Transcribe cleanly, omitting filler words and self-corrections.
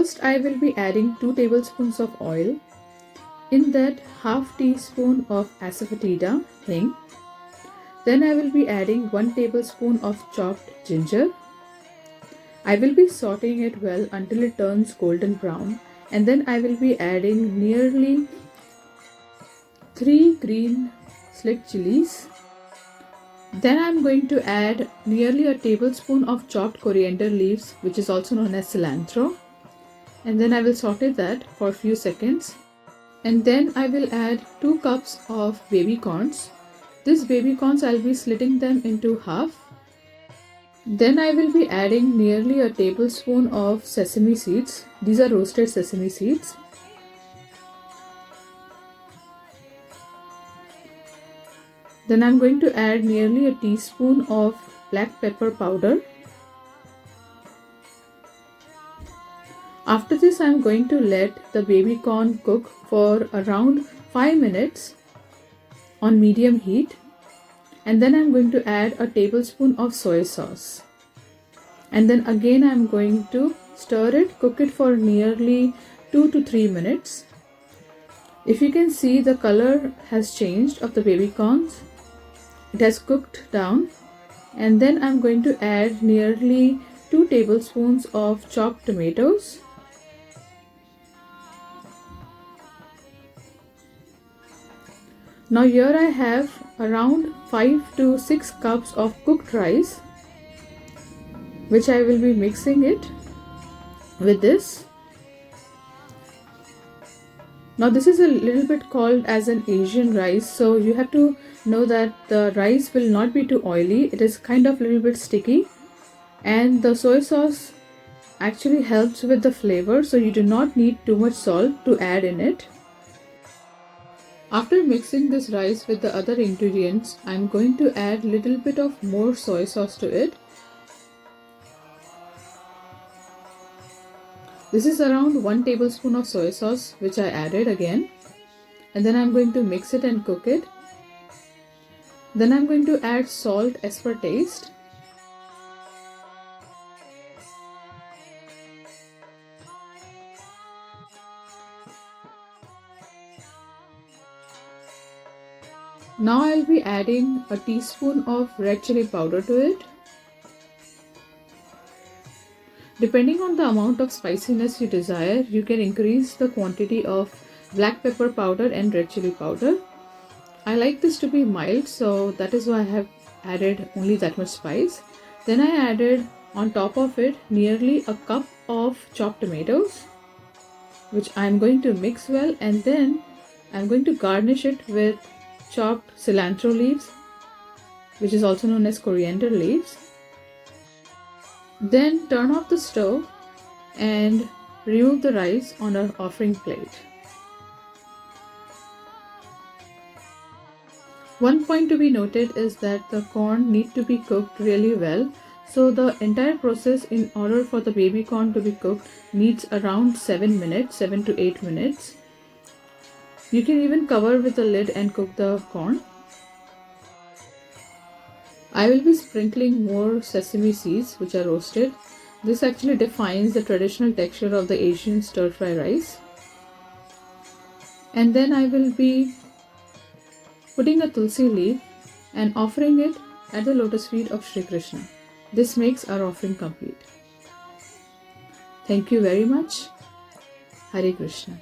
First, I will be adding 2 tablespoons of oil. In that, half teaspoon of asafoetida, hing. Then I will be adding 1 tablespoon of chopped ginger. I will be sauteing it well until it turns golden brown, and then I will be adding nearly 3 green slick chilies. Then I am going to add nearly a tablespoon of chopped coriander leaves, which is also known as cilantro. And then I will saute that for a few seconds. And then I will add 2 cups of baby corns. These baby corns, I'll be slitting them into half. Then I will be adding nearly a tablespoon of sesame seeds. These are roasted sesame seeds. Then I'm going to add nearly a teaspoon of black pepper powder. After this, I'm going to let the baby corn cook for around 5 minutes on medium heat. And then I'm going to add a tablespoon of soy sauce. And then again I'm going to stir it, cook it for nearly 2 to 3 minutes. If you can see, the color has changed of the baby corns. It has cooked down. And then I'm going to add nearly 2 tablespoons of chopped tomatoes. Now here I have around 5 to 6 cups of cooked rice, which I will be mixing it with this. Now this is a little bit called as an Asian rice, so you have to know that the rice will not be too oily. It is kind of a little bit sticky, and the soy sauce actually helps with the flavor, so you do not need too much salt to add in it. After mixing this rice with the other ingredients, I am going to add little bit of more soy sauce to it. This is around 1 tablespoon of soy sauce, which I added again. And then I am going to mix it and cook it. Then I am going to add salt as per taste. Now I'll be adding a teaspoon of red chili powder to it. Depending on the amount of spiciness you desire, you can increase the quantity of black pepper powder and red chili powder. I like this to be mild, so that is why I have added only that much spice. Then I added on top of it nearly a cup of chopped tomatoes, which I'm going to mix well, and then I'm going to garnish it with chopped cilantro leaves, which is also known as coriander leaves. Then turn off the stove and remove the rice on an offering plate. One point to be noted is that the corn need to be cooked really well. So the entire process, in order for the baby corn to be cooked, needs around 7 minutes, 7 to 8 minutes. You can even cover with a lid and cook the corn. I will be sprinkling more sesame seeds, which are roasted. This actually defines the traditional texture of the Asian stir-fry rice. And then I will be putting a tulsi leaf and offering it at the lotus feet of Shri Krishna. This makes our offering complete. Thank you very much. Hare Krishna.